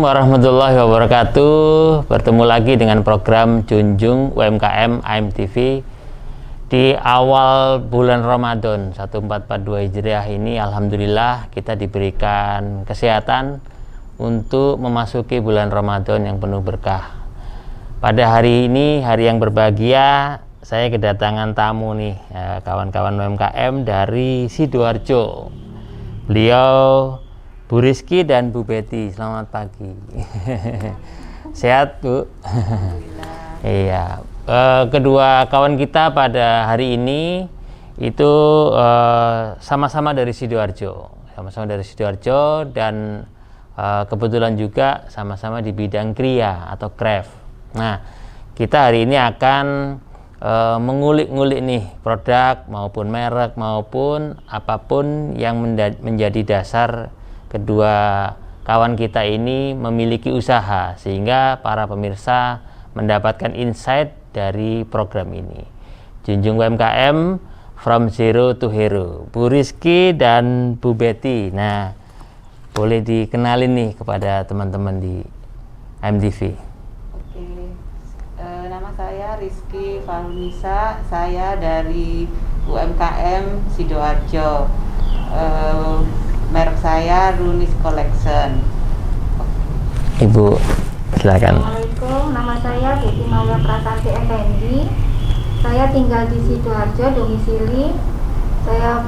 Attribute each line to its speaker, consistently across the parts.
Speaker 1: Assalamualaikum warahmatullahi wabarakatuh. Bertemu lagi dengan program Junjung UMKM AMTV di awal bulan Ramadan 1442 Hijriah ini. Alhamdulillah kita diberikan kesehatan untuk memasuki bulan Ramadan yang penuh berkah. Pada hari ini, hari yang berbahagia, saya kedatangan tamu nih, kawan-kawan UMKM dari Sidoarjo. Beliau Bu Rizky dan Bu Betty. Selamat pagi. Sehat, Bu? Iya. Kedua kawan kita pada hari ini itu sama-sama dari Sidoarjo. Sama-sama dari Sidoarjo dan kebetulan juga sama-sama di bidang kriya atau craft. Nah, kita hari ini akan mengulik-ngulik nih produk maupun merek maupun apapun yang menjadi dasar kedua kawan kita ini memiliki usaha, sehingga para pemirsa mendapatkan insight dari program ini. Junjung UMKM from zero to hero. Bu Rizky dan Bu Betty. Nah, boleh dikenalin nih kepada teman-teman di AMTV.
Speaker 2: Oke, nama saya Rizky Farunisa. Saya dari UMKM Sidoarjo. Merek saya Runis Collection.
Speaker 1: Ibu, silakan.
Speaker 3: Assalamualaikum, nama saya Betty Maya Prasanti Effendi. Saya tinggal di Sidoarjo, domisili. Saya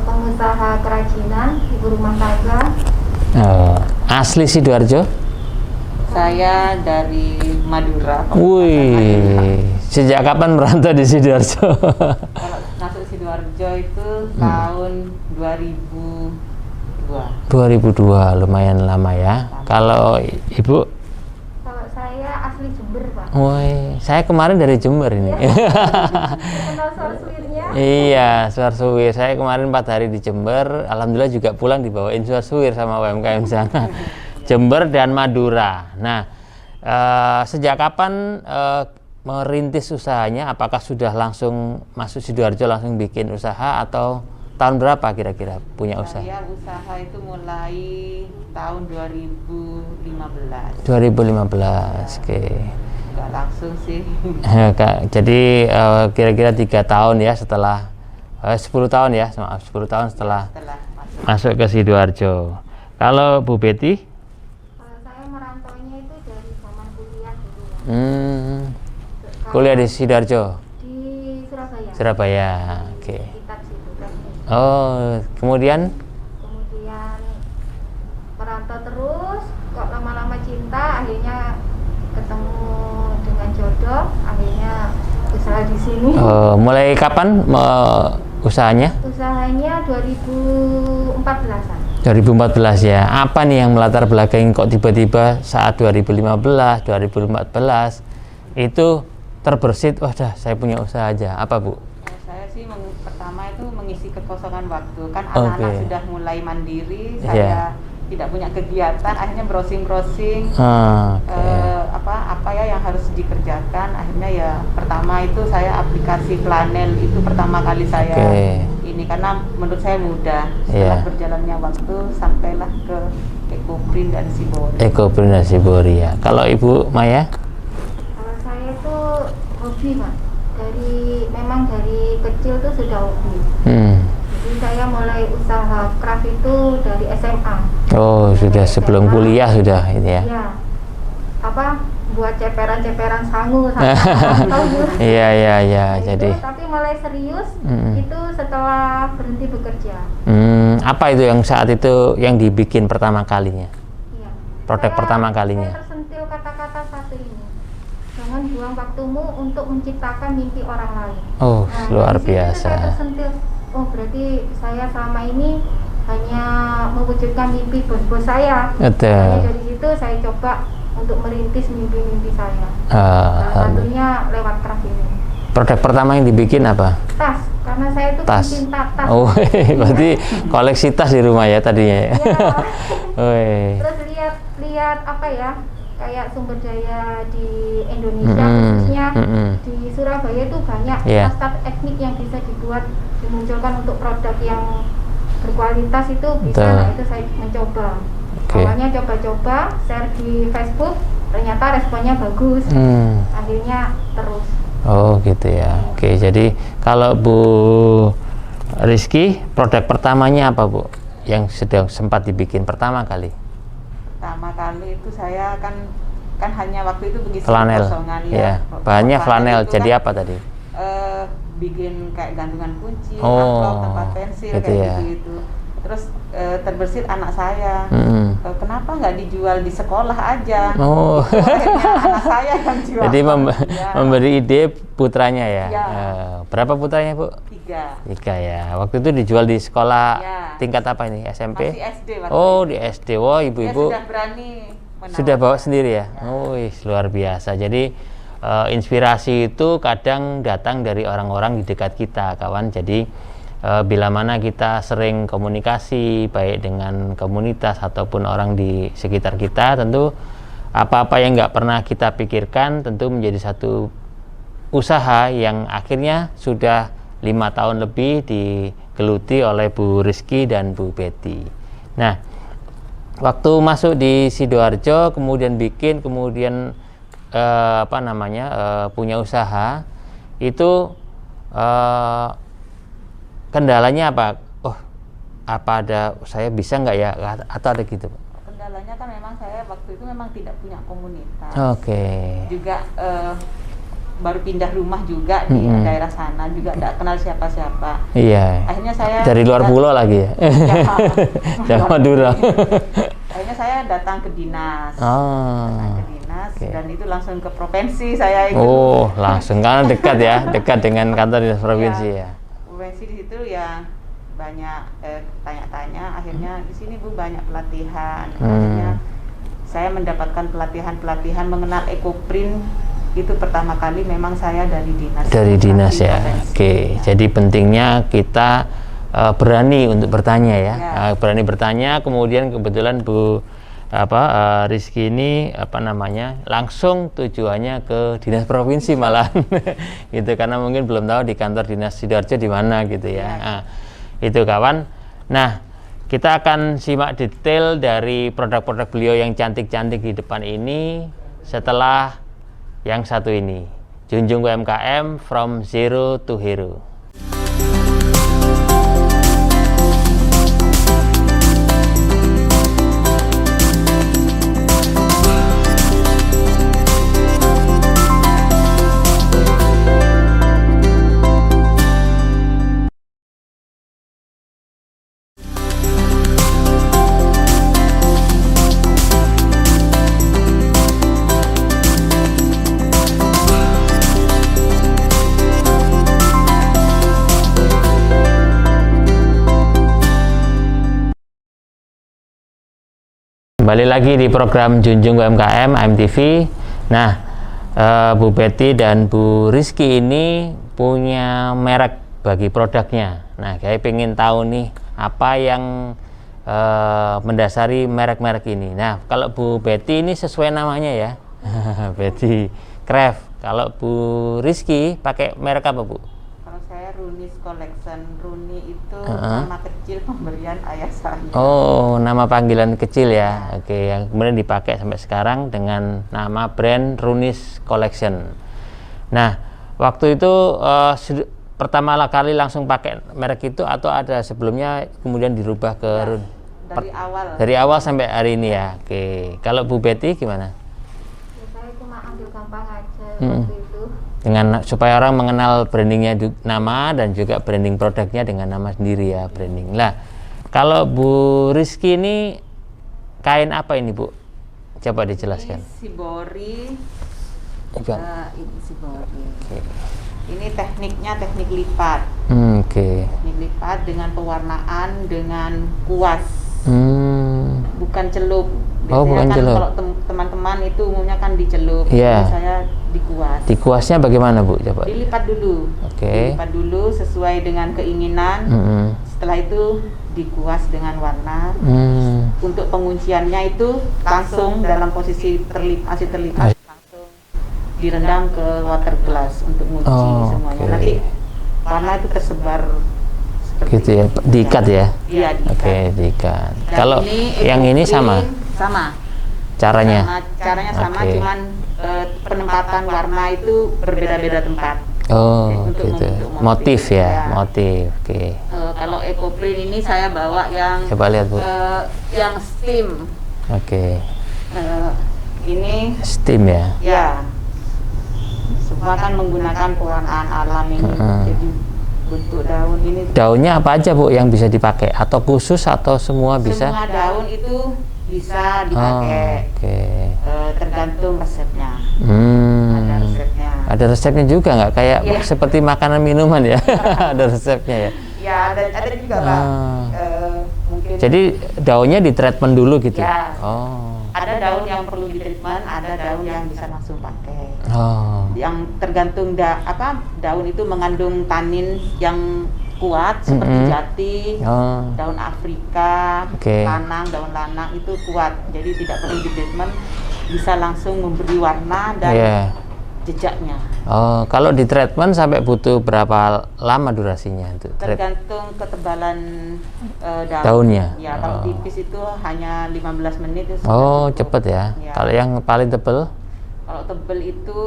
Speaker 3: pengusaha kerajinan, ibu rumah tangga.
Speaker 1: Asli Sidoarjo?
Speaker 2: Saya dari Madura.
Speaker 1: Wih, sejak kapan merantau di Sidoarjo?
Speaker 2: Kalau masuk Sidoarjo itu tahun 2002.
Speaker 1: 2002, lumayan lama ya. Kalau Ibu?
Speaker 3: Kalau saya asli Jember, Pak.
Speaker 1: Woi, saya kemarin dari Jember ini.
Speaker 3: Kenal suar-suirnya?
Speaker 1: Iya, suar-suwir. Saya kemarin 4 hari di Jember. Alhamdulillah juga pulang dibawain suar-suwir sama UMKM sana. Jember dan Madura. Nah, sejak kapan merintis usahanya? Apakah sudah langsung masuk Sidoarjo langsung bikin usaha atau tahun berapa kira-kira punya usaha?
Speaker 2: Saya usaha itu mulai tahun 2015.
Speaker 1: 2015, oke.
Speaker 2: Enggak langsung sih.
Speaker 1: Jadi kira-kira 3 tahun ya setelah 10 tahun ya, maaf 10 tahun setelah masuk ke Sidoarjo. Kalau Bu Betty?
Speaker 3: Saya merantaunya itu dari zaman kuliah dulu, ya.
Speaker 1: Kuliah di Sidoarjo?
Speaker 3: Di Surabaya.
Speaker 1: Surabaya, oke.
Speaker 3: Kitab situ, teknik.
Speaker 1: Oh, kemudian
Speaker 3: merantau terus, kok lama-lama cinta, akhirnya ketemu dengan jodoh, akhirnya usaha di sini.
Speaker 1: Mulai kapan usahanya?
Speaker 3: Usahanya 2014-an.
Speaker 1: 2014 ya. Apa nih yang melatar belakangi kok tiba-tiba saat 2015, 2014 itu terbersit, wah dah saya punya usaha aja. Apa, Bu?
Speaker 2: Saya sih pertama itu mengisi kekosongan waktu. Kan anak-anak sudah mulai mandiri, saya tidak punya kegiatan, akhirnya browsing-browsing apa ya yang harus dikerjakan. Akhirnya ya pertama itu saya aplikasi Planel, itu pertama kali saya ini karena menurut saya mudah. Setelah berjalannya waktu sampailah ke Ekoprint dan Sibori.
Speaker 1: Ekoprint dan Sibori ya. Kalau Ibu Maya?
Speaker 3: Kalau saya itu hobi, Pak. Memang dari kecil tuh sudah hobi. Jadi saya mulai usaha craft itu dari SMA.
Speaker 1: Oh, sudah sebelum kuliah sudah ini ya?
Speaker 3: Iya. Buat ceperan-ceperan sangu
Speaker 1: Iya. Jadi.
Speaker 3: Tapi mulai serius itu setelah berhenti bekerja.
Speaker 1: Apa itu yang saat itu yang dibikin pertama kalinya?
Speaker 3: Iya.
Speaker 1: Produk pertama kalinya?
Speaker 3: Saya tersentil kata-kata satu ini. Jangan buang waktumu untuk menciptakan mimpi orang lain.
Speaker 1: Oh, luar biasa.
Speaker 3: Saya tersentil. Oh, berarti saya selama ini hanya mewujudkan mimpi bos-bos saya.
Speaker 1: Betul.
Speaker 3: Dari situ saya coba untuk merintis mimpi-mimpi saya. Salah satunya lewat craft ini.
Speaker 1: Produk pertama yang dibikin apa?
Speaker 3: Tas, karena saya itu pencinta tas.
Speaker 1: Oh, berarti koleksi tas di rumah ya tadinya.
Speaker 3: Iya. Terus lihat apa ya? Kayak sumber daya di Indonesia, khususnya di Surabaya itu banyak tas-tas etnik yang bisa dimunculkan untuk produk yang berkualitas itu bisa. Nah, itu saya mencoba. Awalnya coba-coba share di Facebook, ternyata responnya bagus. Akhirnya terus.
Speaker 1: Oh gitu ya. Oke, jadi kalau Bu Rizky, produk pertamanya apa Bu? Yang sedang sempat dibikin pertama kali?
Speaker 2: Pertama kali itu saya kan hanya waktu itu begitu
Speaker 1: flanel.
Speaker 2: kosongan
Speaker 1: Ya. Bahannya flanel. Jadi
Speaker 2: kan,
Speaker 1: apa tadi?
Speaker 2: bikin kayak gantungan kunci,
Speaker 1: Oh,
Speaker 2: amplop, tempat pensil
Speaker 1: gitu
Speaker 2: kayak
Speaker 1: ya.
Speaker 2: gitu. Terus terbersit anak saya, kenapa nggak dijual di sekolah aja?
Speaker 1: Oh.
Speaker 2: Itu akhirnya anak saya yang jual.
Speaker 1: Jadi memberi ide putranya ya.
Speaker 2: Ya.
Speaker 1: Berapa putranya Bu?
Speaker 2: 3.
Speaker 1: 3 ya. Waktu itu dijual di sekolah
Speaker 2: Ya.
Speaker 1: tingkat apa ini? SMP?
Speaker 2: Masih SD waktu
Speaker 1: Oh,
Speaker 2: itu.
Speaker 1: di SD. Wah,
Speaker 2: Dia
Speaker 1: ibu-ibu
Speaker 2: sudah berani menawarkan.
Speaker 1: sudah bawa sendiri ya? Oh, luar biasa. Jadi inspirasi itu kadang datang dari orang-orang di dekat kita, kawan. Jadi bila mana kita sering komunikasi baik dengan komunitas ataupun orang di sekitar kita, tentu apa-apa yang nggak pernah kita pikirkan tentu menjadi satu usaha yang akhirnya sudah 5 tahun lebih digeluti oleh Bu Rizky dan Bu Betty. Nah, waktu masuk di Sidoarjo kemudian punya usaha itu kendalanya apa? Oh, apa ada saya bisa nggak ya atau ada gitu?
Speaker 2: Kendalanya kan memang saya waktu itu memang tidak punya komunitas.
Speaker 1: Oke.
Speaker 2: Juga baru pindah rumah juga di daerah sana, juga tidak kenal siapa-siapa.
Speaker 1: Iya.
Speaker 2: Akhirnya saya
Speaker 1: dari luar pulau lagi ya. Dari Madura.
Speaker 2: Akhirnya saya datang ke dinas.
Speaker 1: Oh.
Speaker 2: Datang ke dinas dan itu langsung ke provinsi saya ikut.
Speaker 1: Oh, langsung karena dekat ya, dekat dengan kantor dinas provinsi ya.
Speaker 2: Provinsi di situ ya banyak tanya-tanya. Akhirnya di sini Bu banyak pelatihan. Akhirnya saya mendapatkan pelatihan mengenal ekoprint. Itu pertama kali memang saya dari dinas.
Speaker 1: Dari dinas ya. Oke. Ya. Jadi pentingnya kita berani untuk bertanya ya. Berani bertanya. Kemudian kebetulan Bu Rizky ini langsung tujuannya ke dinas provinsi malah gitu, karena mungkin belum tahu di kantor dinas Sidoarjo di mana gitu ya. Nah, itu kawan. Nah, kita akan simak detail dari produk-produk beliau yang cantik-cantik di depan ini setelah yang satu ini, Junjung UMKM from Zero to Hero. Kembali lagi di program Junjung UMKM AMTV. Nah, Bu Betty dan Bu Rizky ini punya merek bagi produknya. Nah, saya pengen tahu nih apa yang mendasari merek-merek ini. Nah, kalau Bu Betty ini sesuai namanya ya, Betty Craft. Kalau Bu Rizky pakai merek apa Bu?
Speaker 2: Kalau saya Runis Collection. Runi itu nama kecil pemberian ayah saya.
Speaker 1: Oh, nama panggilan kecil ya. Oke, yang kemudian dipakai sampai sekarang dengan nama brand Runis Collection. Nah, waktu itu pertama kali langsung pakai merek itu atau ada sebelumnya kemudian dirubah ke
Speaker 2: dari awal.
Speaker 1: Dari awal sampai hari ini ya. Oke. Kalau Bu Betty gimana?
Speaker 3: Ya, saya cuma ambil gampang aja waktu itu.
Speaker 1: Dengan supaya orang mengenal brandingnya nama dan juga branding produknya dengan nama sendiri ya, branding. Lah, kalau Bu Rizky ini kain apa ini Bu? Coba dijelaskan.
Speaker 2: Ini Shibori. Ini Shibori.
Speaker 1: Okay.
Speaker 2: Ini tekniknya teknik lipat. Teknik lipat dengan pewarnaan dengan kuas. Bukan celup. Biasanya
Speaker 1: bukan
Speaker 2: kan
Speaker 1: celup.
Speaker 2: Kalau teman-teman itu umumnya kan dicelup.
Speaker 1: Yeah.
Speaker 2: Saya dikuas.
Speaker 1: Dikuasnya bagaimana Bu? Coba.
Speaker 2: Dilipat dulu. Dilipat dulu sesuai dengan keinginan. Setelah itu dikuas dengan warna. Untuk pengunciannya itu langsung dalam posisi masih terlipat, langsung direndam ke water glass untuk mengunci semuanya. Nanti warna itu tersebar
Speaker 1: gitu ya, diikat ya?
Speaker 2: Iya, diikat.
Speaker 1: Oke, diikat. Kalau yang ini sama?
Speaker 2: Sama.
Speaker 1: Caranya?
Speaker 2: Caranya sama,
Speaker 1: Oke.
Speaker 2: cuman penempatan warna itu berbeda-beda tempat.
Speaker 1: Oh,
Speaker 2: Untuk
Speaker 1: gitu.
Speaker 2: membentuk
Speaker 1: Motif ya,
Speaker 2: ya.
Speaker 1: motif. Oke.
Speaker 2: Kalau EcoPrint ini saya bawa yang
Speaker 1: Coba lihat, Bu.
Speaker 2: yang steam.
Speaker 1: Oke.
Speaker 2: Ini
Speaker 1: Steam ya.
Speaker 2: ya, semua kan menggunakan pewarnaan alam ini. Jadi bentuk daun ini.
Speaker 1: Daunnya apa aja, Bu, yang bisa dipakai? Atau khusus atau semua bisa?
Speaker 2: Semua daun itu bisa
Speaker 1: Oh,
Speaker 2: dipakai.
Speaker 1: oke.
Speaker 2: Tergantung resepnya. Ada
Speaker 1: Hmm.
Speaker 2: resepnya.
Speaker 1: Ada resepnya juga nggak? Kayak
Speaker 2: Iya.
Speaker 1: seperti makanan minuman ya? Ada resepnya ya?
Speaker 2: Ya, ada juga Pak. Mungkin
Speaker 1: Jadi daunnya di treatment dulu gitu?
Speaker 2: Ya.
Speaker 1: Oh.
Speaker 2: ada daun yang perlu di treatment, ada daun yang bisa langsung pakai.
Speaker 1: Oh.
Speaker 2: Yang tergantung daun itu mengandung tanin yang kuat seperti jati,
Speaker 1: Oh.
Speaker 2: daun Afrika,
Speaker 1: Oke.
Speaker 2: daun lanang itu kuat. Jadi tidak perlu di treatment, bisa langsung memberi warna dan
Speaker 1: Iya.
Speaker 2: jejaknya.
Speaker 1: Oh, kalau di treatment sampai butuh berapa lama durasinya untuk
Speaker 2: Tergantung ketebalan daun.
Speaker 1: daunnya?
Speaker 2: Ya, kalau tipis itu hanya 15 menit itu sudah
Speaker 1: Oh,
Speaker 2: cukup.
Speaker 1: cepet ya.
Speaker 2: Ya.
Speaker 1: Kalau yang paling tebel?
Speaker 2: Kalau tebel itu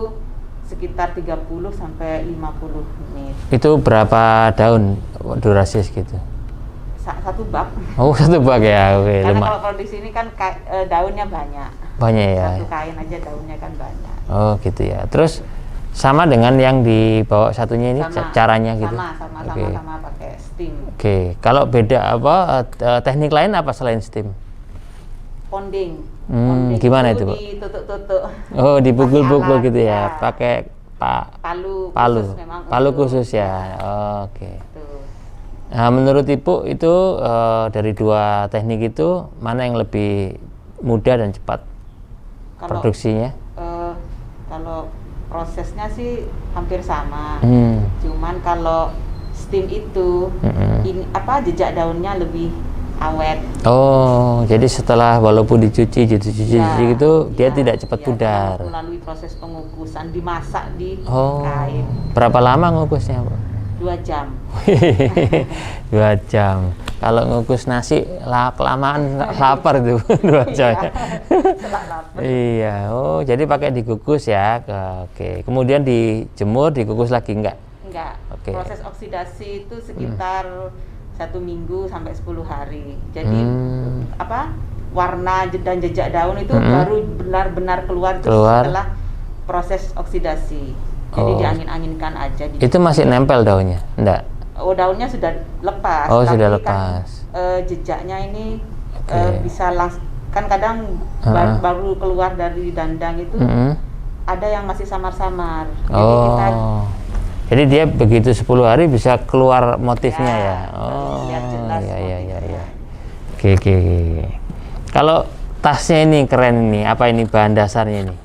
Speaker 2: sekitar 30 sampai 50 menit.
Speaker 1: Itu berapa daun durasi segitu?
Speaker 2: Satu bak.
Speaker 1: Oh, satu bag ya. Oke,
Speaker 2: Karena kalau di sini kan daunnya banyak.
Speaker 1: banyak ya.
Speaker 2: Satu kain aja daunnya kan banyak.
Speaker 1: Oh, gitu ya. Terus sama dengan yang dibawa satunya ini caranya gitu.
Speaker 2: Sama
Speaker 1: Oke.
Speaker 2: pakai steam.
Speaker 1: Oke, kalau beda apa teknik lain apa selain steam?
Speaker 2: Ponding.
Speaker 1: Gimana itu, Bu?
Speaker 2: Ditutuk-tutuk.
Speaker 1: Oh, dipukul-pukul
Speaker 2: Pakai
Speaker 1: gitu
Speaker 2: alat,
Speaker 1: ya,
Speaker 2: ya.
Speaker 1: pakai
Speaker 2: Palu memang
Speaker 1: palu
Speaker 2: untuk-
Speaker 1: khusus ya.
Speaker 2: ya.
Speaker 1: Oke.
Speaker 2: Tuh.
Speaker 1: Nah, menurut Ibu itu dari dua teknik itu mana yang lebih mudah dan cepat produksinya?
Speaker 2: Kalau prosesnya sih hampir sama.
Speaker 1: Hmm.
Speaker 2: Cuman kalau steam itu ini jejak daunnya lebih awet.
Speaker 1: Oh, jadi setelah walaupun dicuci
Speaker 2: Ya,
Speaker 1: gitu, dia
Speaker 2: ya,
Speaker 1: tidak cepat
Speaker 2: ya,
Speaker 1: pudar.
Speaker 2: melalui proses pengukusan, dimasak di
Speaker 1: Oh,
Speaker 2: kain
Speaker 1: berapa lama ngukusnya, Bu?
Speaker 2: 2 jam.
Speaker 1: 2 jam. Kalau ngukus nasi kelamaan lapar itu 2 jam.
Speaker 2: Setelah lapar.
Speaker 1: Iya. Oh, jadi pakai dikukus ya. Oke. Kemudian dijemur, dikukus lagi enggak?
Speaker 2: Enggak.
Speaker 1: Oke.
Speaker 2: Proses oksidasi itu sekitar 1 minggu sampai 10 hari. Jadi warna dan jejak daun itu baru benar-benar keluar. Setelah proses oksidasi. Jadi diangin-anginkan aja.
Speaker 1: Itu masih nempel daunnya? Enggak?
Speaker 2: Oh, daunnya sudah lepas.
Speaker 1: Oh,
Speaker 2: tapi
Speaker 1: sudah
Speaker 2: kan,
Speaker 1: lepas.
Speaker 2: jejaknya ini bisa langsung, kan kadang baru keluar dari dandang itu ada yang masih samar-samar. Jadi kita
Speaker 1: jadi dia begitu 10 hari bisa keluar motifnya ya?
Speaker 2: Oh, lihat jelas
Speaker 1: iya. Oke. Kalau tasnya ini keren ini, apa ini bahan dasarnya ini?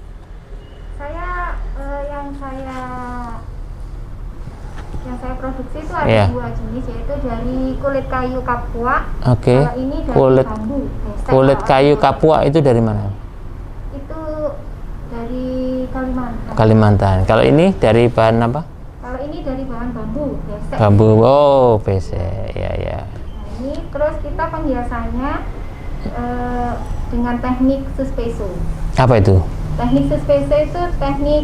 Speaker 3: Yang saya produksi itu ada
Speaker 1: Iya.
Speaker 3: 2 jenis, yaitu dari kulit kayu kapua.
Speaker 1: Oke.
Speaker 3: Kalau ini dari
Speaker 1: Kulit
Speaker 3: bambu. Besek.
Speaker 1: kulit
Speaker 3: Kalau
Speaker 1: kayu
Speaker 3: itu-
Speaker 1: kapua itu dari mana?
Speaker 3: Itu dari Kalimantan.
Speaker 1: Kalimantan. Kalau ini dari bahan apa?
Speaker 3: Kalau ini dari bahan bambu, besek.
Speaker 1: Bambu. Oh, besek. Ya.
Speaker 3: Nah, ini terus kita penghiasannya dengan teknik suspenso.
Speaker 1: Apa itu?
Speaker 3: Teknik suspenso itu teknik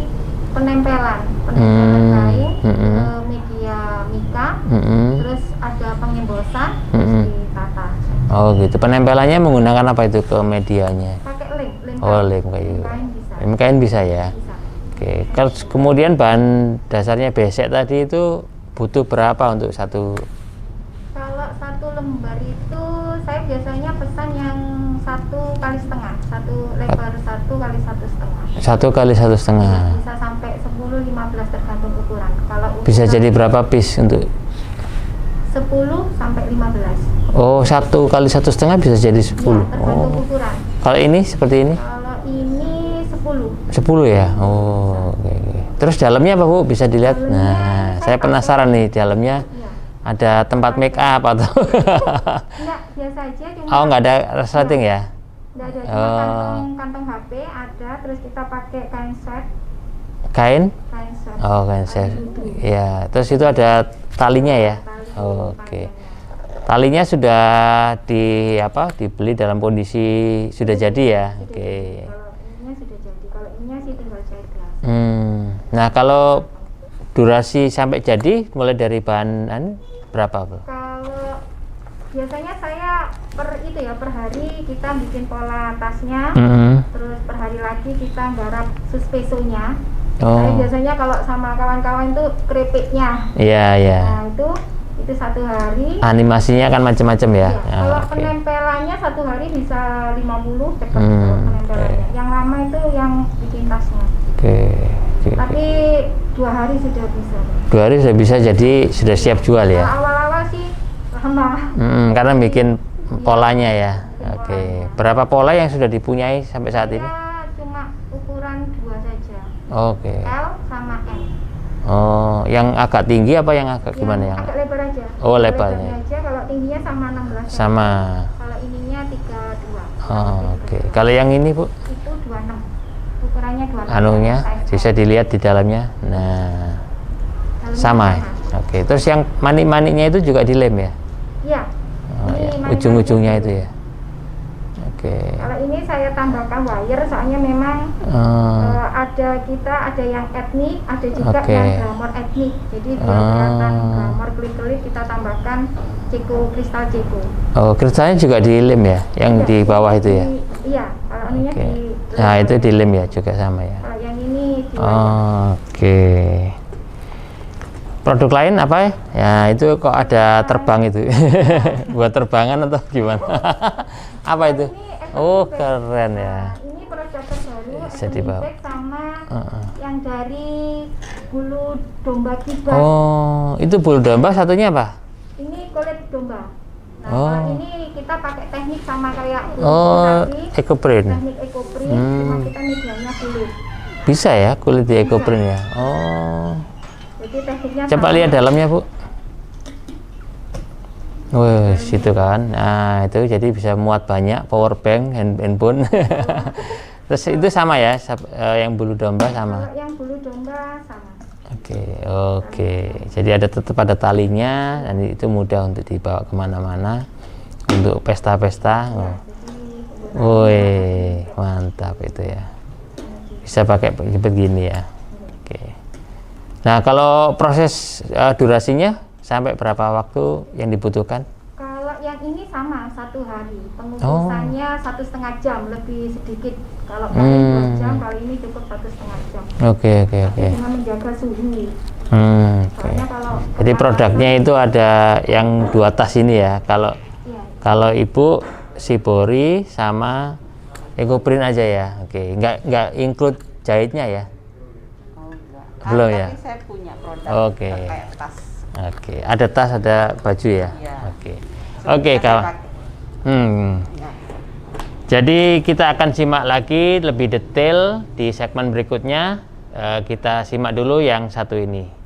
Speaker 3: penempelan kain ke media mika, terus ada pengembosan, terus ditata.
Speaker 1: Oh, gitu. Penempelannya menggunakan apa itu ke medianya?
Speaker 3: Pakai lem
Speaker 1: Oh,
Speaker 3: kain.
Speaker 1: lem kayu.
Speaker 3: Kain bisa.
Speaker 1: Lem kain bisa ya.
Speaker 3: Bisa.
Speaker 1: Oke. Kemudian bahan dasarnya besek tadi itu butuh berapa untuk satu?
Speaker 3: Kalau 1 lembar itu saya biasanya pesan yang 1,5 kali, 1 lebar 1 kali 1,5.
Speaker 1: 1 kali 1,5.
Speaker 3: Bisa sampai 10-15 tergantung ukuran. Kalau
Speaker 1: Bisa
Speaker 3: ukuran
Speaker 1: jadi berapa piece untuk?
Speaker 3: 10 sampai 15.
Speaker 1: Oh, 1 kali 1,5 bisa jadi 10.
Speaker 3: Ya, tergantung
Speaker 1: Oh.
Speaker 3: ukuran.
Speaker 1: Kalau ini seperti ini?
Speaker 3: Kalau ini 10.
Speaker 1: 10 ya? Oh, oke. Terus dalamnya apa, Bu? Bisa dilihat?
Speaker 3: Dalamnya
Speaker 1: Nah, saya penasaran nih dalamnya
Speaker 3: Iya.
Speaker 1: ada tempat make up atau
Speaker 3: Enggak, biasa aja cuma.
Speaker 1: Oh, nggak ada resleting ya?
Speaker 3: Enggak ada, cuma kantong HP ada, terus kita pakai kain sweat.
Speaker 1: Kain?
Speaker 3: Kain sweat.
Speaker 1: Oh, kain
Speaker 3: Kain
Speaker 1: set.
Speaker 3: tutu.
Speaker 1: Ya, terus itu ada talinya ya?
Speaker 3: Tali
Speaker 1: Oh, oke.
Speaker 3: panjangnya.
Speaker 1: Talinya sudah dibeli dalam kondisi sudah jadi ya. Oke.
Speaker 3: Kalau ininya sudah jadi, kalau ininya sih tinggal jahit gelas.
Speaker 1: Nah, kalau durasi sampai jadi mulai dari bahan berapa, Bu?
Speaker 3: Kalau biasanya saya per hari kita bikin pola tasnya, terus per hari lagi kita garap suspesonya. Saya biasanya kalau sama kawan-kawan itu keripiknya.
Speaker 1: Iya.
Speaker 3: Nah, itu 1 hari.
Speaker 1: Animasinya kan macam-macam ya.
Speaker 3: Kalau penempelannya 1 hari bisa 50 cepat kalau penempelannya. Yang lama itu yang bikin tasnya. Tapi 2 hari sudah bisa.
Speaker 1: 2 hari sudah bisa, jadi sudah siap jual ya.
Speaker 3: Awal-awal sih lama.
Speaker 1: Karena bikin polanya ya. Berapa pola yang sudah dipunyai sampai saat ini?
Speaker 3: Cuma ukuran 2 saja. L sama M.
Speaker 1: Yang agak tinggi apa yang agak gimana yang?
Speaker 3: Agak lebar aja.
Speaker 1: Lebarnya.
Speaker 3: Aja, kalau tingginya sama 16.
Speaker 1: Sama.
Speaker 3: Kalau ininya 32.
Speaker 1: Kalau yang ini, Bu?
Speaker 3: Itu 26. Ukurannya 26.
Speaker 1: Anunya bisa dilihat di dalamnya. Nah. Sama. Terus yang manik-maniknya itu juga dilem ya? Iya. Ujung-ujungnya itu ya.
Speaker 3: Kalau ini saya tambahkan wire, soalnya memang ada yang etnik, ada juga yang glamor etnik. Jadi biar kelihatan glamor klik-klik, kita tambahkan kristal ceko.
Speaker 1: Kristalnya juga dilem ya, yang di bawah itu ya?
Speaker 3: Iya, kalau ininya di.
Speaker 1: Nah, itu dilem ya, juga sama ya.
Speaker 3: Kalau yang ini di wire.
Speaker 1: Produk lain apa ya? Ya itu kok ada terbang itu. Buat terbangan atau gimana? Apa itu? Keren ya.
Speaker 3: Ini produk terbaru,
Speaker 1: bisa dibawa
Speaker 3: sama yang dari bulu domba kibas.
Speaker 1: Itu bulu domba, satunya apa?
Speaker 3: Ini kulit domba. Nah, kalau ini kita pakai teknik sama kayak tadi.
Speaker 1: Ecoprint.
Speaker 3: Teknik ecoprint, cuma kita medianya kulit.
Speaker 1: Bisa ya kulit di ecoprint ya?
Speaker 3: Jadi tekniknya
Speaker 1: coba lihat dalamnya, Bu. Situ kan. Nah, itu jadi bisa muat banyak power bank, handphone. Terus itu sama ya, yang bulu domba sama.
Speaker 3: Kalau yang bulu domba sama.
Speaker 1: Oke. Jadi tetap ada talinya, dan itu mudah untuk dibawa kemana-mana untuk pesta-pesta. Mantap itu ya. Bisa pakai begini ya. Nah, kalau proses durasinya sampai berapa waktu yang dibutuhkan?
Speaker 3: Kalau yang ini sama 1 hari, pengukusannya 1,5 jam, lebih sedikit. Kalau kali 2 jam, kali ini cukup 1,5 jam. Cuma menjaga suhu.
Speaker 1: Jadi produknya itu ada yang 2 tas ini ya. Kalau Ibu Shibori sama Ecoprint aja ya. Nggak include jahitnya ya? Belum ya?
Speaker 2: Tapi saya punya produk kayak tas.
Speaker 1: Ada tas, ada baju ya. Kawan. Jadi kita akan simak lagi lebih detail di segmen berikutnya. Kita simak dulu yang satu ini.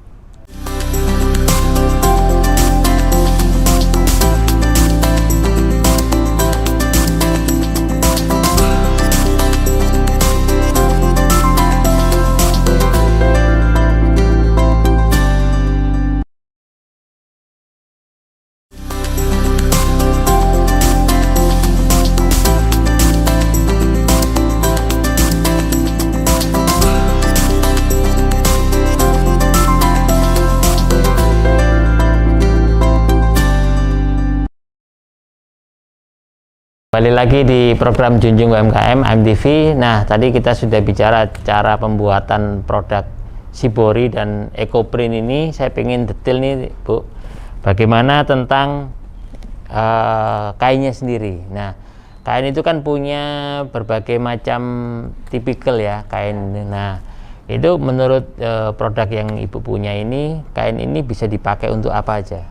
Speaker 1: Kembali lagi di program Junjung UMKM AMTV. Nah, tadi kita sudah bicara cara pembuatan produk Shibori dan Ecoprint ini. Saya pengen detail nih, Bu, bagaimana tentang kainnya sendiri. Nah, kain itu kan punya berbagai macam tipikal ya kain. Nah, itu menurut produk yang Ibu punya ini, kain ini bisa dipakai untuk apa aja?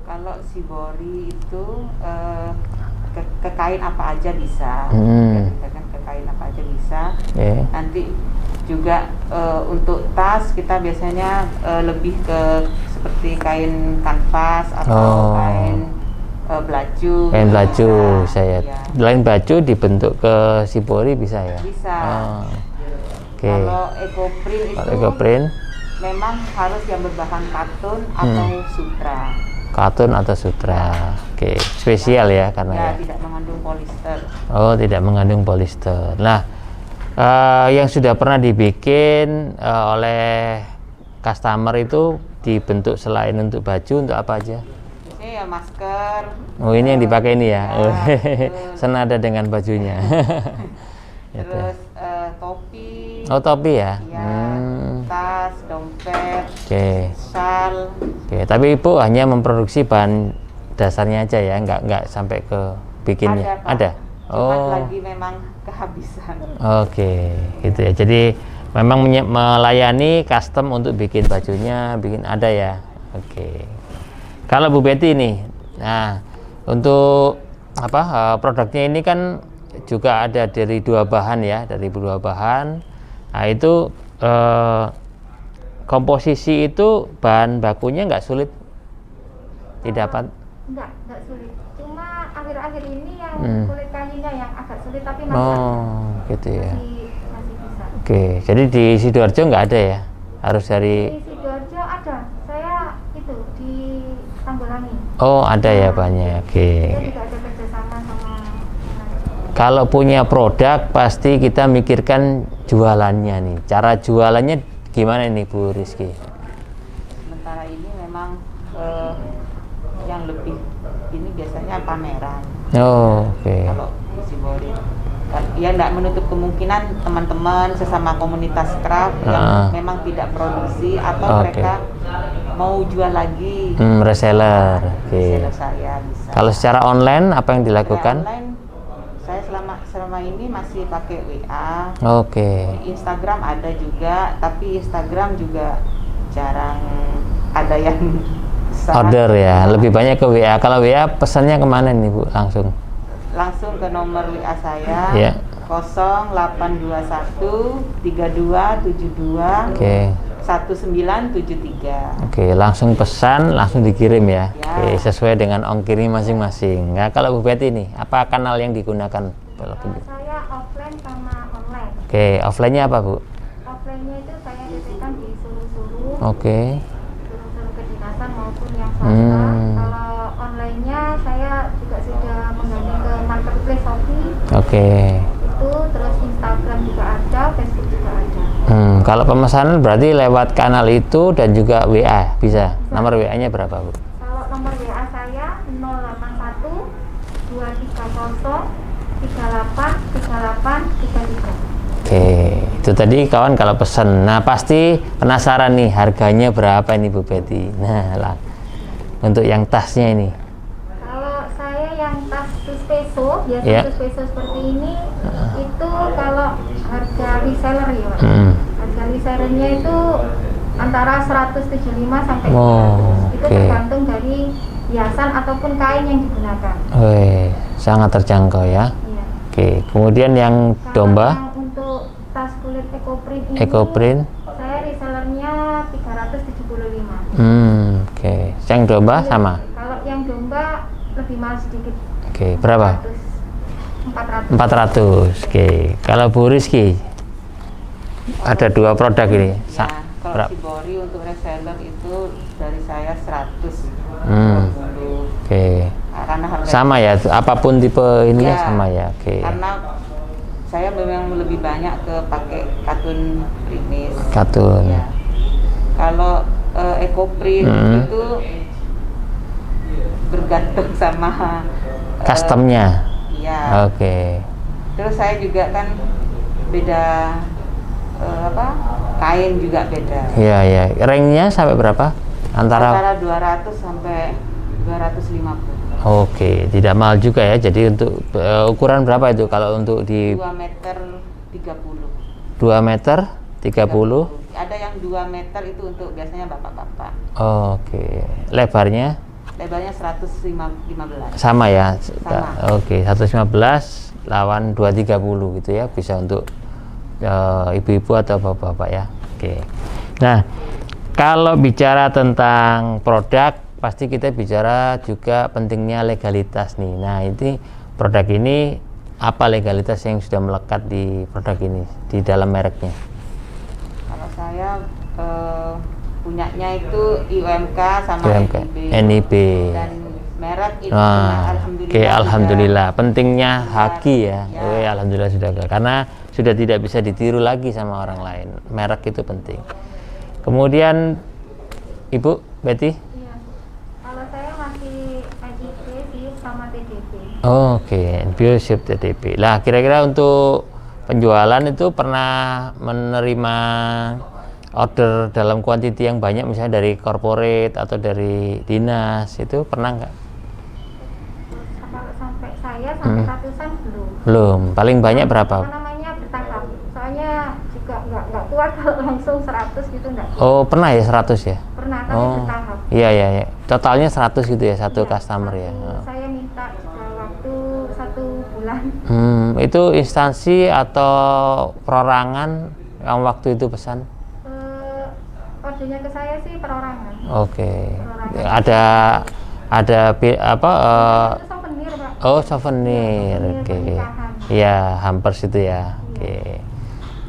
Speaker 2: Kalau Shibori itu ke kain apa aja bisa, ke kain apa aja bisa. Nanti juga untuk tas kita biasanya lebih ke seperti kain kanvas atau kain belaju.
Speaker 1: Kain belaju saya. Lain baju dibentuk ke Shibori bisa ya?
Speaker 2: Bisa. Kalau Ecoprint itu
Speaker 1: Ecoprint
Speaker 2: memang harus yang berbahan katun atau sutra.
Speaker 1: Katun atau sutra. Oke, spesial ya karena ya.
Speaker 2: Tidak mengandung polister.
Speaker 1: Oh, tidak mengandung polister. Nah, yang sudah pernah dibikin oleh customer itu dibentuk selain untuk baju, untuk apa aja?
Speaker 2: Biasanya ya masker.
Speaker 1: Oh, ini yang dipakai ini ya. Senada dengan bajunya.
Speaker 2: Terus topi.
Speaker 1: Oh, topi ya.
Speaker 2: Tas, dompet,
Speaker 1: Shal.
Speaker 2: Oke,
Speaker 1: tapi Ibu hanya memproduksi bahan dasarnya aja ya, nggak sampai ke bikinnya. Ada.
Speaker 2: Cuma lagi memang kehabisan.
Speaker 1: Oke, gitu ya. Jadi memang melayani custom untuk bikin bajunya, bikin ada ya. Oke. Kalau Bu Betty ini, nah untuk apa produknya ini kan juga ada dari 2 bahan ya, dari 2 bahan. Nah itu komposisi itu bahan bakunya nggak sulit didapat?
Speaker 3: Nggak sulit. Cuma akhir-akhir ini yang kulit kayunya yang agak sulit, tapi masih
Speaker 1: gitu ya.
Speaker 3: Masih bisa.
Speaker 1: Oke, jadi di Sidoarjo nggak ada ya? Harus dari...
Speaker 3: Di Sidoarjo ada. Saya itu di Tanggulangi.
Speaker 1: Oh, ada ya banyak. Oke.
Speaker 3: Saya juga ada kerjasama sama.
Speaker 1: Kalau punya produk pasti kita mikirkan jualannya nih. Cara jualannya gimana nih Bu Rizky?
Speaker 2: Sementara ini memang yang lebih ini biasanya pameran.
Speaker 1: Oh, oke.
Speaker 2: Kalau Sibori, ya nggak menutup kemungkinan teman-teman sesama komunitas craft yang memang tidak produksi atau mereka mau jual lagi.
Speaker 1: Reseller. Oke.
Speaker 2: Reseller saya bisa.
Speaker 1: Kalau secara online apa yang dilakukan?
Speaker 2: Online saya selama ini masih pakai WA.
Speaker 1: Oke.
Speaker 2: Instagram ada juga, tapi Instagram juga jarang ada yang
Speaker 1: order ya, lebih banyak ke WA. Kalau WA pesannya kemana nih Bu? Langsung
Speaker 2: ke nomor WA saya. 0821 3272 1973.
Speaker 1: Oke, langsung pesan, langsung dikirim ya. Oke, sesuai dengan ongkirnya masing-masing. Nah, kalau Bu Betty ini, apa kanal yang digunakan?
Speaker 3: Saya offline sama online.
Speaker 1: Oke, offline-nya apa Bu?
Speaker 3: Offline-nya itu saya titipkan di Suru-Suru.
Speaker 1: Oke.
Speaker 3: Suru-Suru kedinasan maupun yang swasta. Kalau online-nya saya juga sudah menggandeng ke marketplace Shopee.
Speaker 1: Oke.
Speaker 3: Itu terus Instagram juga ada, Facebook juga ada.
Speaker 1: Kalau pemesanan berarti lewat kanal itu dan juga WA bisa. Nomor WA-nya berapa Bu?
Speaker 3: Kalau nomor WA saya 081 230 383833.
Speaker 1: Oke, itu tadi kawan kalau pesan. Nah, pasti penasaran nih harganya berapa ini Bu Betty. Nah, lah. Untuk yang tasnya ini.
Speaker 3: Kalau saya yang tas Suspeso, biasa Suspeso seperti ini, itu kalau harga reseller ya, Pak. Harga resellernya itu antara 175 sampai 200. Itu tergantung dari hiasan ataupun kain yang digunakan.
Speaker 1: Sangat terjangkau ya.
Speaker 3: Iya.
Speaker 1: Oke, kemudian yang domba?
Speaker 3: Yang untuk tas kulit Ecoprint ini, saya resellernya 375.
Speaker 1: Oke. Yang domba sama?
Speaker 3: Kalau yang domba lebih mahal sedikit.
Speaker 1: Oke, berapa?
Speaker 3: 400.
Speaker 1: Oke. Kalau Bu Rizky ada 2 produk ini.
Speaker 2: Kalau Sibori untuk reseller itu dari saya 100.
Speaker 1: Oke.
Speaker 2: Karena harga
Speaker 1: sama ya, apapun tipe ininya sama ya. Oke.
Speaker 2: Karena saya memang lebih banyak ke pakai katun primis.
Speaker 1: Katun.
Speaker 2: Ya. Kalau Ecoprint itu bergantung sama
Speaker 1: customnya.
Speaker 2: Iya.
Speaker 1: Oke.
Speaker 2: Terus saya juga kan beda kain juga beda.
Speaker 1: Iya ya. Ranknya sampai berapa? Antara
Speaker 2: 200 sampai 250.
Speaker 1: Oke, tidak mahal juga ya. Jadi untuk ukuran berapa itu kalau untuk di
Speaker 2: 2 meter 30.
Speaker 1: 2 meter 30.
Speaker 2: Ada yang 2 meter itu untuk biasanya bapak-bapak.
Speaker 1: Oke. Lebarnya?
Speaker 2: Lebarnya 115.
Speaker 1: Sama ya.
Speaker 2: Sama.
Speaker 1: Oke, 115 lawan 230 gitu ya. Bisa untuk ibu-ibu atau bapak-bapak ya. Oke. Nah, kalau bicara tentang produk, pasti kita bicara juga pentingnya legalitas nih. Nah, ini produk ini apa legalitas yang sudah melekat di produk ini, di dalam mereknya?
Speaker 2: Kalau saya punyanya itu IUMK sama
Speaker 1: IUMK, NIB.
Speaker 2: Dan merek itu
Speaker 1: alhamdulillah. Alhamdulillah. Pentingnya haki ya. Alhamdulillah sudah karena sudah tidak bisa ditiru lagi sama orang lain. Merek itu penting. Kemudian Ibu Betty?
Speaker 3: Iya. Kalau saya masih NIB, SIUP sama TDP.
Speaker 1: Oke, NIB, SIUP, TDP. Lah kira-kira untuk penjualan itu pernah menerima order dalam kuantiti yang banyak misalnya dari corporate atau dari dinas, itu pernah nggak?
Speaker 3: Kalau sampai saya sampai ratusan
Speaker 1: Belum. Paling banyak berapa?
Speaker 3: Namanya bertahap. Soalnya juga nggak kuat kalau langsung 100 gitu nggak.
Speaker 1: Oh, pernah ya 100 ya?
Speaker 3: Pernah, tapi bertahap.
Speaker 1: Iya. Totalnya 100 gitu ya, satu customer ya.
Speaker 3: Saya minta waktu 1 bulan.
Speaker 1: Itu instansi atau perorangan yang waktu itu pesan?
Speaker 3: Ordernya ke saya sih perorangan.
Speaker 1: Oke.
Speaker 3: Perorangan.
Speaker 1: Ada apa?
Speaker 3: Itu souvenir, Pak.
Speaker 1: Oh, souvenir. Oke. Iya, hampers itu ya. Oke.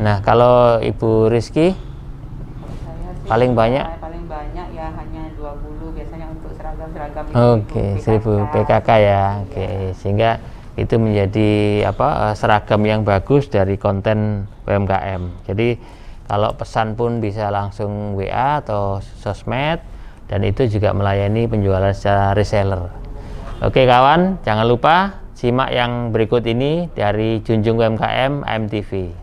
Speaker 1: Nah, kalau Ibu Rizky paling banyak
Speaker 2: ya hanya 20 biasanya untuk seragam-seragam.
Speaker 1: Oke, 1000 PKK ya. Oke, sehingga itu menjadi seragam yang bagus dari konten UMKM. Jadi kalau pesan pun bisa langsung WA atau sosmed, dan itu juga melayani penjualan secara reseller. Oke kawan, jangan lupa simak yang berikut ini dari Junjung UMKM AMTV.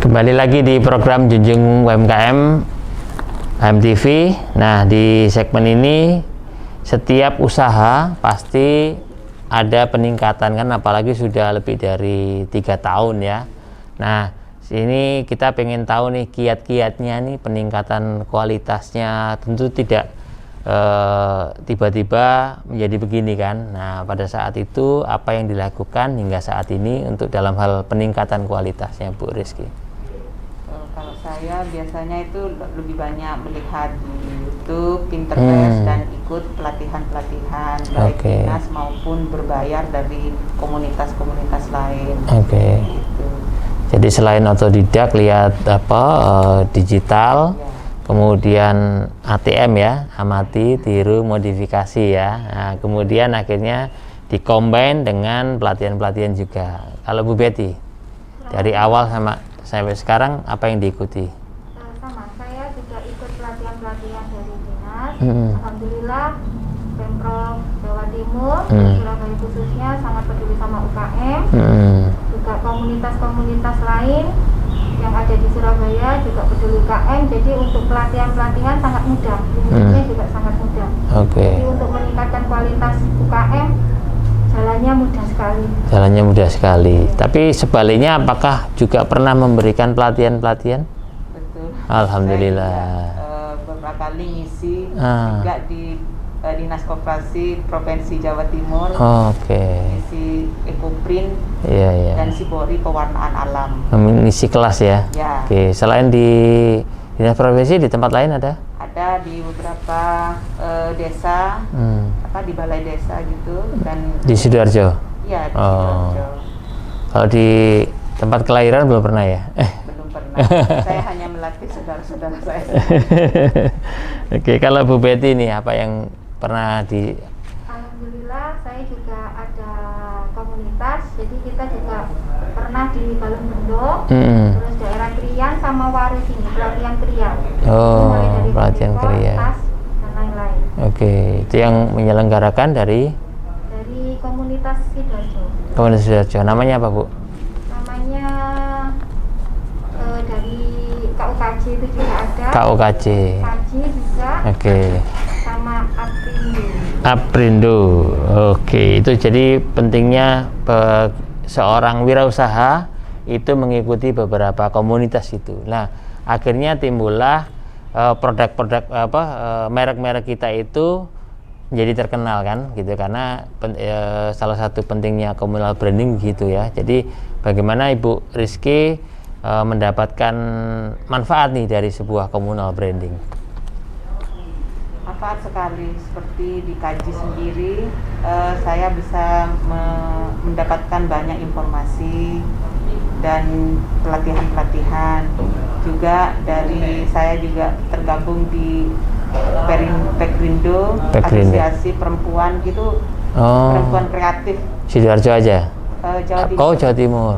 Speaker 1: Kembali lagi di program Junjung UMKM AMTV. Nah, di segmen ini setiap usaha pasti ada peningkatan kan, apalagi sudah lebih dari 3 tahun ya. Nah, sini kita pengen tahu nih kiat-kiatnya nih, peningkatan kualitasnya. Tentu tidak tiba-tiba menjadi begini kan. Nah, pada saat itu apa yang dilakukan hingga saat ini untuk dalam hal peningkatan kualitasnya, Bu Rizky?
Speaker 2: Kalau saya biasanya itu lebih banyak melihat di YouTube, Pinterest, dan ikut pelatihan-pelatihan baik dinas maupun berbayar dari komunitas-komunitas lain.
Speaker 1: Oke.
Speaker 2: Gitu.
Speaker 1: Jadi selain otodidak lihat digital, kemudian ATM ya, amati, tiru, modifikasi ya. Nah, kemudian akhirnya dikombin dengan pelatihan-pelatihan juga. Kalau Bu Betty, dari awal sampai sekarang apa yang diikuti?
Speaker 3: Sama, saya juga ikut pelatihan-pelatihan dari dinas. Alhamdulillah Pemprov Jawa Timur, Surabaya khususnya sangat peduli sama UKM. Juga komunitas-komunitas lain yang ada di Surabaya juga peduli UKM. Jadi untuk pelatihan-pelatihan sangat mudah, ilmunya juga sangat mudah. Jadi untuk meningkatkan kualitas UKM jalannya mudah sekali. Jalannya mudah sekali.
Speaker 1: Tapi sebaliknya apakah juga pernah memberikan pelatihan-pelatihan?
Speaker 2: Betul.
Speaker 1: Alhamdulillah.
Speaker 2: Saya beberapa kali ngisi juga di Dinas Koperasi Provinsi Jawa Timur. Ngisi Ekoprint. Dan Sibori Pewarnaan Alam.
Speaker 1: Mengisi kelas ya. Oke. Selain di Dinas Provinsi, di tempat lain ada?
Speaker 2: Ada di beberapa desa, di balai desa gitu, dan
Speaker 1: di Sidoarjo.
Speaker 2: Iya, di Sidoarjo.
Speaker 1: Kalau di tempat kelahiran belum pernah ya?
Speaker 2: Belum pernah. Saya hanya melatih saudara-saudara saya.
Speaker 1: Oke, kalau Bu Betty ini apa yang pernah di?
Speaker 3: Alhamdulillah saya juga ada komunitas, jadi kita juga pernah di Balong Bendo, terus daerah Krian sama Waris ini, pelatihan Krian.
Speaker 1: Mulai dari pelatihan Krian.
Speaker 3: Dan lain-lain.
Speaker 1: Oke, itu yang menyelenggarakan dari
Speaker 3: komunitas Sidoarjo.
Speaker 1: Komunitas Sidoarjo. Namanya apa, Bu?
Speaker 3: Namanya dari KUKJ itu juga ada.
Speaker 1: KUKJ.
Speaker 3: KUKJ juga. Sama Aprindo.
Speaker 1: Oke, itu jadi pentingnya seorang wirausaha itu mengikuti beberapa komunitas itu. Nah, akhirnya timbullah produk-produk merek-merek kita itu jadi terkenal kan gitu, karena salah satu pentingnya communal branding gitu ya. Jadi bagaimana Ibu Rizky mendapatkan manfaat nih dari sebuah communal branding?
Speaker 2: Manfaat sekali, seperti dikaji sendiri, saya bisa mendapatkan banyak informasi dan pelatihan-pelatihan. Juga dari saya juga tergabung di Pekrindo, asosiasi perempuan gitu, perempuan kreatif.
Speaker 1: Sidoarjo aja?
Speaker 2: Jawa Timur.
Speaker 1: Oh, Jawa Timur.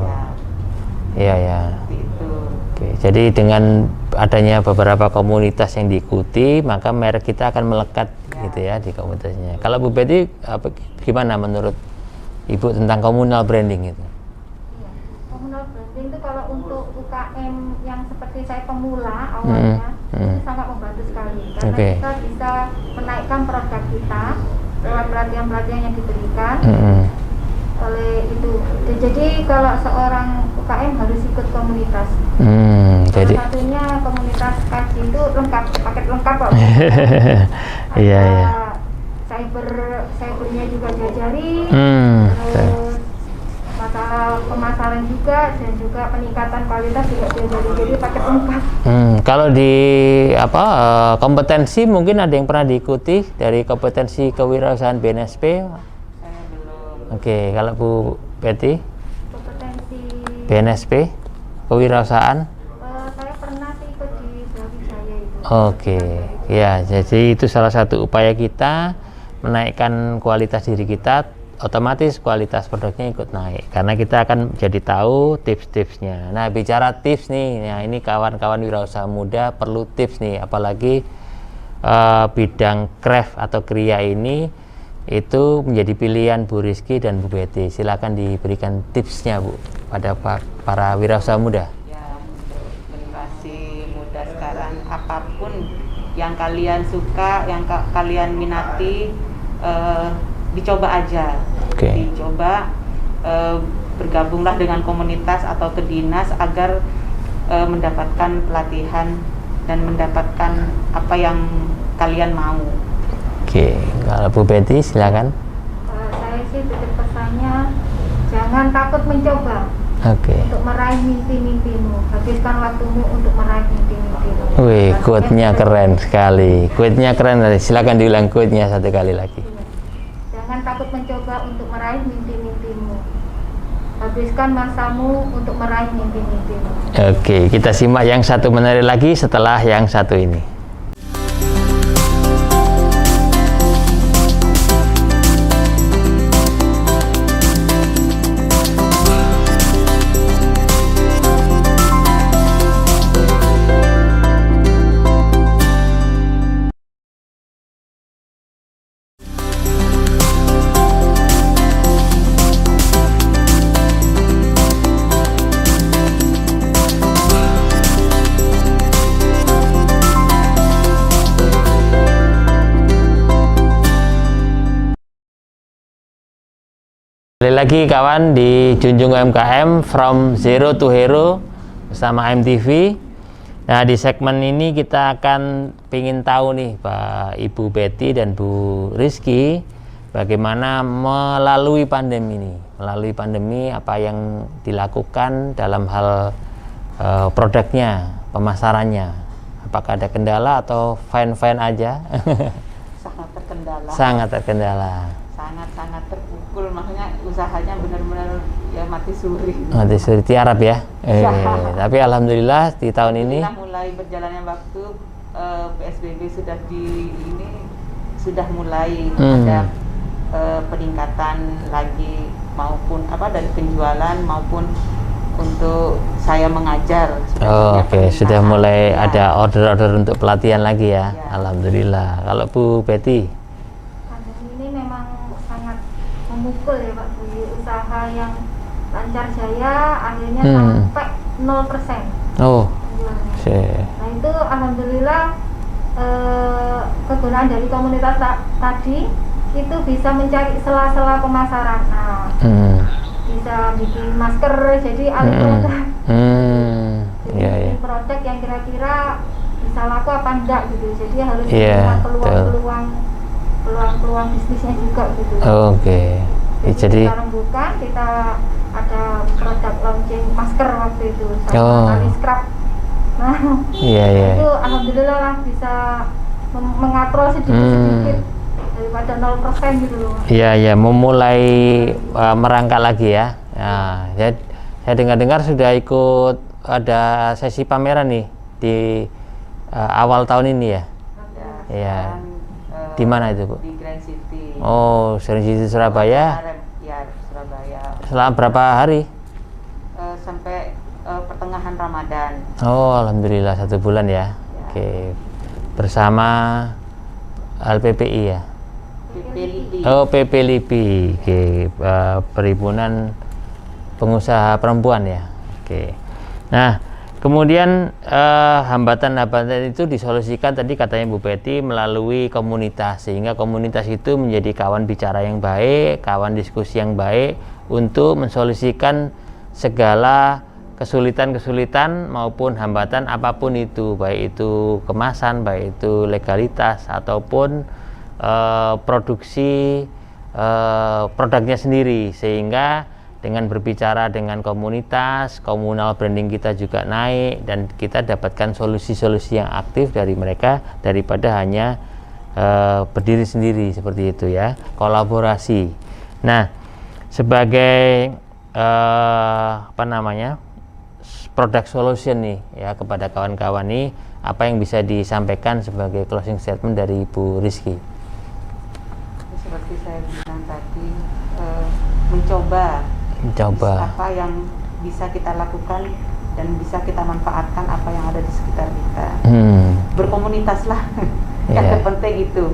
Speaker 1: Iya ya.
Speaker 2: Itu.
Speaker 1: Oke, jadi dengan adanya beberapa komunitas yang diikuti, maka merek kita akan melekat gitu ya di komunitasnya. Kalau Bu Betty, gimana menurut Ibu tentang communal branding itu?
Speaker 3: Communal branding itu kalau untuk UKM yang seperti saya pemula awalnya itu sangat membantu sekali, karena kita bisa menaikkan produk kita lewat pelatihan-pelatihan yang diberikan oleh itu. Jadi kalau seorang UKM harus ikut komunitas. Salah satunya komunitas kaji itu lengkap, paket lengkap Pak.
Speaker 1: Iya.
Speaker 3: Cybernya juga diajari, terus masalah pemasaran juga, dan juga peningkatan kualitas juga diajari, jadi paket lengkap.
Speaker 1: Kalau di kompetensi mungkin ada yang pernah diikuti dari kompetensi kewirausahaan BNSP?
Speaker 2: Saya belum.
Speaker 1: Oke, kalau Bu Betty?
Speaker 3: Kompetensi
Speaker 1: BNSP kewirausahaan?
Speaker 3: Saya pernah sih ikut di Brawijaya itu.
Speaker 1: Oke, ya, jadi itu salah satu upaya kita menaikkan kualitas diri kita, otomatis kualitas produknya ikut naik karena kita akan jadi tahu tips-tipsnya. Nah, bicara tips nih, nah ini kawan-kawan wirausaha muda perlu tips nih, apalagi bidang craft atau kriya ini itu menjadi pilihan Bu Rizky dan Bu Betty. Silakan diberikan tipsnya Bu pada para wirausaha muda.
Speaker 2: Ya, untuk generasi muda sekarang, apapun yang kalian suka, yang kalian minati, dicoba aja. Dicoba, bergabunglah dengan komunitas atau ke dinas agar mendapatkan pelatihan dan mendapatkan apa yang kalian mau.
Speaker 1: Oke, kalau Bu Betty silakan.
Speaker 3: Saya sih titip pesannya, jangan takut mencoba. Untuk meraih mimpi-mimpimu, habiskan waktumu untuk meraih mimpi-mimpimu.
Speaker 1: Wih, quote-nya keren sekali. Quote-nya keren, silakan diulang quote-nya satu kali lagi.
Speaker 3: Jangan takut mencoba untuk meraih mimpi-mimpimu. Habiskan masamu untuk meraih mimpi-mimpimu.
Speaker 1: Oke, kita simak yang satu menarik lagi setelah yang satu ini. Kembali lagi kawan di Junjung UMKM from Zero to Hero bersama MTV. Nah, di segmen ini kita akan ingin tahu nih Pak Ibu Betty dan Bu Rizky bagaimana melalui pandemi ini. Melalui pandemi apa yang dilakukan dalam hal produknya, pemasarannya. Apakah ada kendala atau fine-fine aja?
Speaker 2: Sangat terkendala.
Speaker 1: Sangat terkendala.
Speaker 2: Sangat terpukul, makanya usahanya benar-benar ya mati suri.
Speaker 1: Mati suri tiarap ya. Tapi alhamdulillah di tahun ini
Speaker 2: mulai berjalannya waktu, PSBB sudah mulai ada peningkatan lagi, maupun dari penjualan maupun untuk saya mengajar.
Speaker 1: Sudah mulai ada order-order untuk pelatihan lagi ya. Alhamdulillah. Kalau Bu Betty?
Speaker 3: Memukul ya Pak, di usaha yang lancar jaya akhirnya sampai 0%. Nah itu alhamdulillah kegunaan dari komunitas tadi itu bisa mencari sela-sela pemasaran. Nah di bisa bikin masker, jadi alih produk. Jadi produk yang kira-kira bisa laku apa enggak gitu, jadi harus melihat peluang bisnisnya juga gitu. Jadi kita rembukan, kita ada produk launching masker waktu itu sama tali scrub. Nah, itu alhamdulillah lah bisa mengatrol sedikit-sedikit daripada 0% gitu loh. Iya,
Speaker 1: memulai merangkak lagi ya. Nah, saya dengar-dengar sudah ikut ada sesi pameran nih di awal tahun ini ya. Iya. Di mana itu, Bu?
Speaker 2: Di Grand City.
Speaker 1: Oh, Grand City Surabaya.
Speaker 2: Ya, Surabaya.
Speaker 1: Selama berapa hari?
Speaker 2: Sampai pertengahan Ramadan.
Speaker 1: Oh, alhamdulillah 1 bulan ya. Oke. Bersama LPPI ya. PP LIPI. Oke, Perhimpunan Pengusaha Perempuan ya. Oke. Nah, kemudian hambatan-hambatan itu disolusikan tadi katanya Bu Betty melalui komunitas, sehingga komunitas itu menjadi kawan bicara yang baik, kawan diskusi yang baik untuk mensolusikan segala kesulitan-kesulitan maupun hambatan apapun itu, baik itu kemasan, baik itu legalitas ataupun produksi produknya sendiri, sehingga dengan berbicara dengan komunitas, komunal branding kita juga naik dan kita dapatkan solusi-solusi yang aktif dari mereka daripada hanya berdiri sendiri seperti itu ya, kolaborasi. Nah, sebagai product solution nih ya kepada kawan-kawan nih, apa yang bisa disampaikan sebagai closing statement dari Bu Rizky?
Speaker 2: Seperti saya bilang tadi, mencoba apa yang bisa kita lakukan dan bisa kita manfaatkan apa yang ada di sekitar kita. Berkomunitas lah, yang terpenting itu.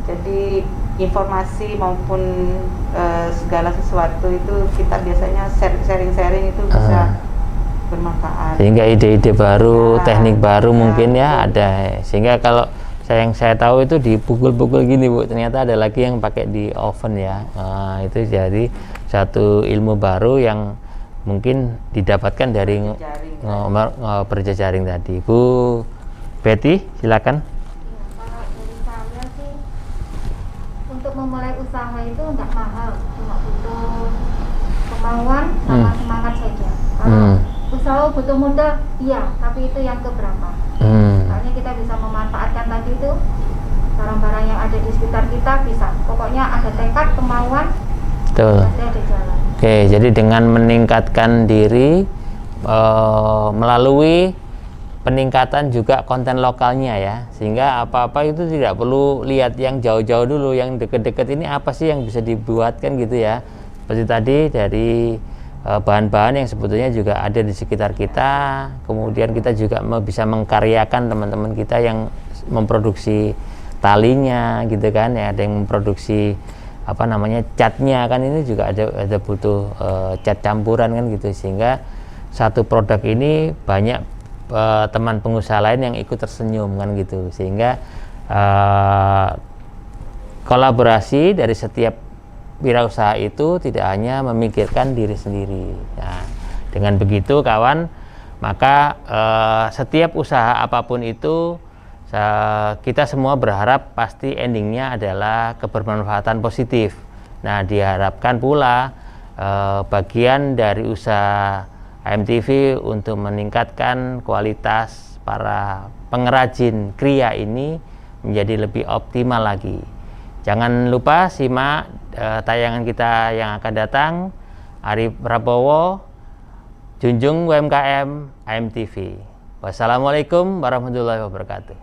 Speaker 2: Jadi informasi maupun segala sesuatu itu kita biasanya sharing itu bisa bermanfaat. Sehingga
Speaker 1: ide-ide baru, teknik baru mungkin ya ada. Sehingga kalau yang saya tahu itu dipukul-pukul gini, Bu, ternyata ada lagi yang pakai di oven ya. Nah, itu jadi satu ilmu baru yang mungkin didapatkan dari berjejaring tadi. Bu Betty, silakan.
Speaker 3: Kalau dari saya sih, untuk memulai usaha itu nggak mahal, cuma butuh kemauan sama semangat saja. Kalau usaha butuh modal, iya, tapi itu yang keberapa? Soalnya kita bisa memanfaatkan tadi itu barang-barang yang ada di sekitar kita, bisa. Pokoknya ada tekad, kemauan, pasti ada jalan.
Speaker 1: Oke, jadi dengan meningkatkan diri melalui peningkatan juga konten lokalnya ya, sehingga apa-apa itu tidak perlu lihat yang jauh-jauh dulu, yang deket-deket ini apa sih yang bisa dibuatkan gitu ya. Seperti tadi dari bahan-bahan yang sebetulnya juga ada di sekitar kita, kemudian kita juga bisa mengkaryakan teman-teman kita yang memproduksi talinya gitu kan ya, ada yang memproduksi catnya kan, ini juga ada butuh cat campuran kan gitu, sehingga satu produk ini banyak teman pengusaha lain yang ikut tersenyum kan gitu, sehingga kolaborasi dari setiap wirausaha itu tidak hanya memikirkan diri sendiri. Nah, dengan begitu kawan, maka setiap usaha apapun itu kita semua berharap pasti endingnya adalah kebermanfaatan positif. Nah, diharapkan pula bagian dari usaha AMTV untuk meningkatkan kualitas para pengrajin kriya ini menjadi lebih optimal lagi. Jangan lupa simak tayangan kita yang akan datang. Ari Prabowo, Junjung UMKM AMTV. Wassalamualaikum warahmatullahi wabarakatuh.